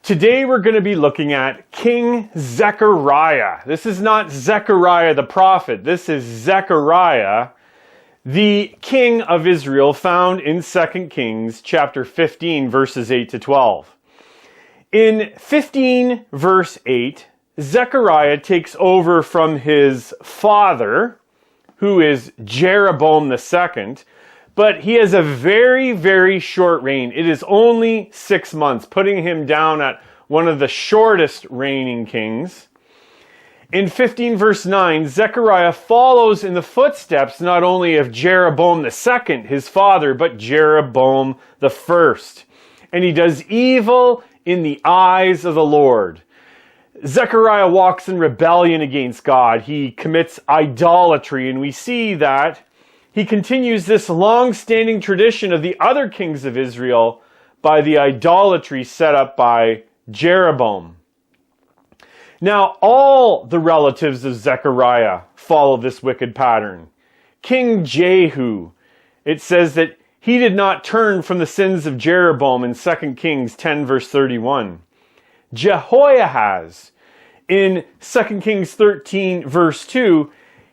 Today we're going to be looking at King Zechariah. This is not Zechariah the prophet. This is Zechariah, the king of Israel, found in 2 Kings chapter 15, verses 8 to 12. In 15 verse 8, Zechariah takes over from his father, who is Jeroboam II, but he has a very, very short reign. It is only 6 months, putting him down at one of the shortest reigning kings. In 15 verse 9, Zechariah follows in the footsteps not only of Jeroboam II, his father, but Jeroboam I. And he does evil in the eyes of the Lord. Zechariah walks in rebellion against God. He commits idolatry, and we see that he continues this long-standing tradition of the other kings of Israel by the idolatry set up by Jeroboam. Now, all the relatives of Zechariah follow this wicked pattern. King Jehu, it says that he did not turn from the sins of Jeroboam in 2 Kings 10 verse 31. Jehoahaz, in 2 Kings 13 verse 2,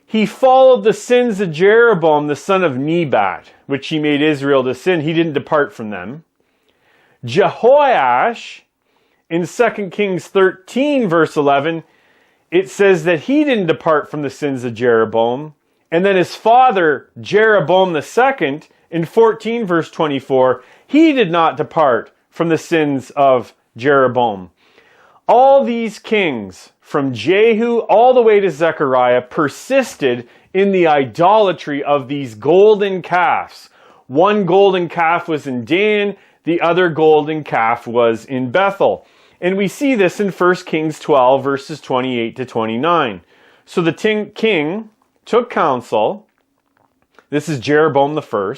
he followed the sins of Jeroboam, the son of Nebat, which he made Israel to sin. He didn't depart from them. Jehoash, in 2 Kings 13, verse 11, it says that he didn't depart from the sins of Jeroboam. And then his father, Jeroboam II, in 14, verse 24, he did not depart from the sins of Jeroboam. All these kings, from Jehu all the way to Zechariah, persisted in the idolatry of these golden calves. One golden calf was in Dan, the other golden calf was in Bethel. And we see this in 1 Kings 12, verses 28 to 29. So the king took counsel, this is Jeroboam I,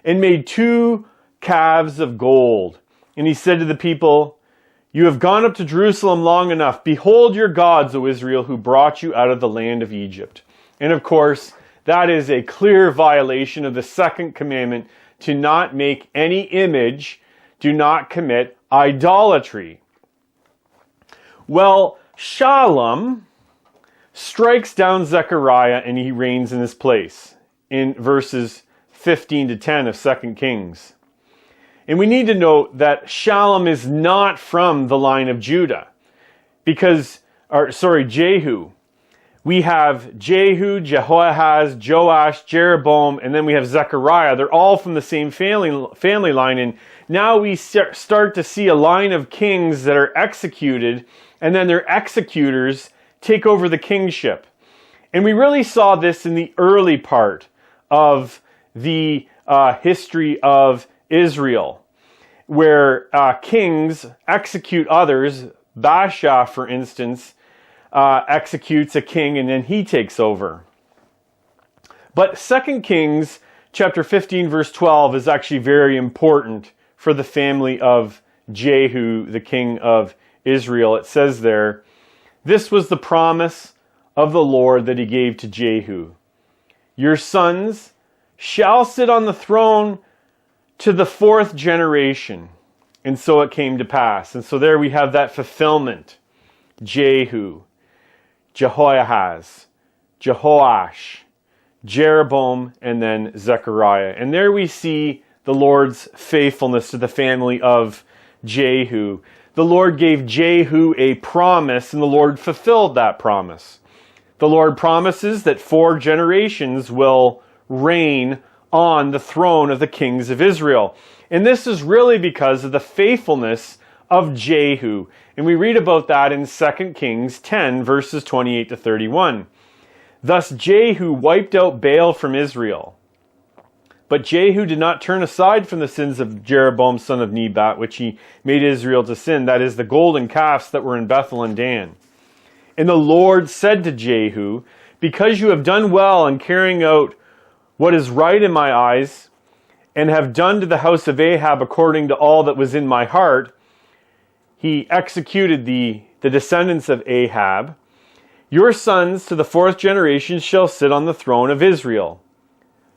and made 2 calves of gold. And he said to the people, "You have gone up to Jerusalem long enough. Behold your gods, O Israel, who brought you out of the land of Egypt." And of course, that is a clear violation of the second commandment, to not make any image, do not commit idolatry. Well, Shallum strikes down Zechariah and he reigns in his place in verses 15 to 10 of 2 Kings. And we need to note that Shallum is not from the line of Judah. Jehu. We have Jehu, Jehoahaz, Joash, Jeroboam, and then we have Zechariah. They're all from the same family line. And now we start to see a line of kings that are executed, and then their executors take over the kingship. And we really saw this in the early part of the history of Israel, where kings execute others. Baasha, for instance, executes a king and then he takes over. But 2 Kings chapter 15 verse 12 is actually very important for the family of Jehu, the king of Israel. It says there, "This was the promise of the Lord that he gave to Jehu. Your sons shall sit on the throne to the 4th generation." And so it came to pass. And so there we have that fulfillment. Jehu, Jehoahaz, Jehoash, Jeroboam, and then Zechariah. And there we see the Lord's faithfulness to the family of Jehu. The Lord gave Jehu a promise, and the Lord fulfilled that promise. The Lord promises that 4 generations will reign on the throne of the kings of Israel. And this is really because of the faithfulness of Jehu. And we read about that in 2 Kings 10, verses 28 to 31. "Thus Jehu wiped out Baal from Israel. But Jehu did not turn aside from the sins of Jeroboam, son of Nebat, which he made Israel to sin, that is, the golden calves that were in Bethel and Dan. And the Lord said to Jehu, because you have done well in carrying out what is right in my eyes, and have done to the house of Ahab according to all that was in my heart," he executed the descendants of Ahab, "your sons to the 4th generation shall sit on the throne of Israel."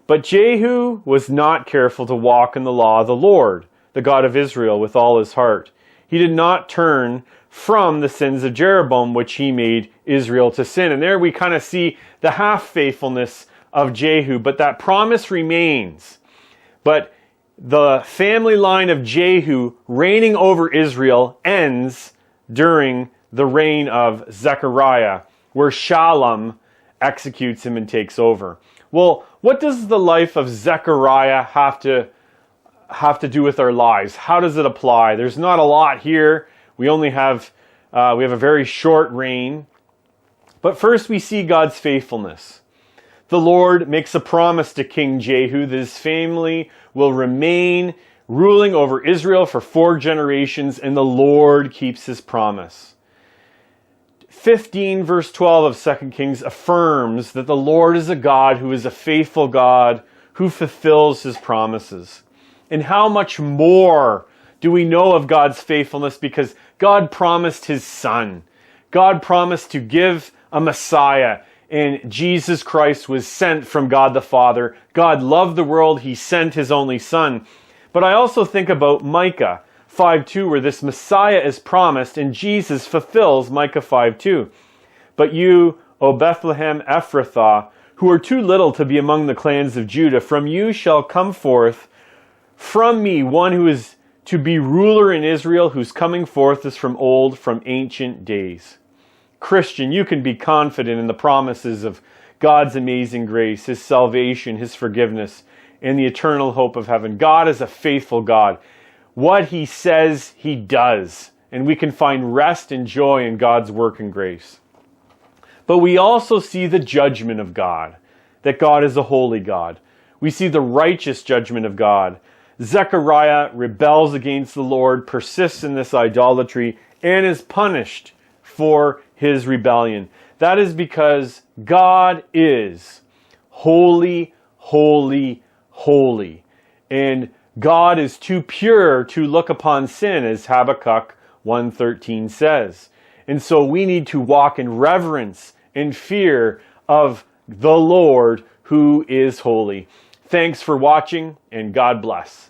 But Jehu was not careful to walk in the law of the Lord, the God of Israel, with all his heart. He did not turn from the sins of Jeroboam, which he made Israel to sin. And there we kind of see the half-faithfulness of Jehu, but that promise remains. But the family line of Jehu reigning over Israel ends during the reign of Zechariah, where Shallum executes him and takes over. Well, what does the life of Zechariah have to do with our lives? How does it apply? There's not a lot here. We only have a very short reign. But first we see God's faithfulness. The Lord makes a promise to King Jehu that his family will remain ruling over Israel for 4 generations, and the Lord keeps his promise. 15 verse 12 of 2 Kings affirms that the Lord is a God who is a faithful God who fulfills his promises. And how much more do we know of God's faithfulness, because God promised his Son. God promised to give a Messiah, and Jesus Christ was sent from God the Father. God loved the world, he sent his only Son. But I also think about Micah 5:2, where this Messiah is promised, and Jesus fulfills Micah 5:2. But you, O Bethlehem Ephrathah, who are too little to be among the clans of Judah, from you shall come forth from me one who is to be ruler in Israel, whose coming forth is from old, from ancient days. Christian, you can be confident in the promises of God's amazing grace, his salvation, his forgiveness, and the eternal hope of heaven. God is a faithful God. What he says, he does. And we can find rest and joy in God's work and grace. But we also see the judgment of God, that God is a holy God. We see the righteous judgment of God. Zechariah rebels against the Lord, persists in this idolatry, and is punished for his rebellion. That is because God is holy, holy, holy. And God is too pure to look upon sin, as Habakkuk 1:13 says. And so we need to walk in reverence and fear of the Lord who is holy. Thanks for watching, and God bless.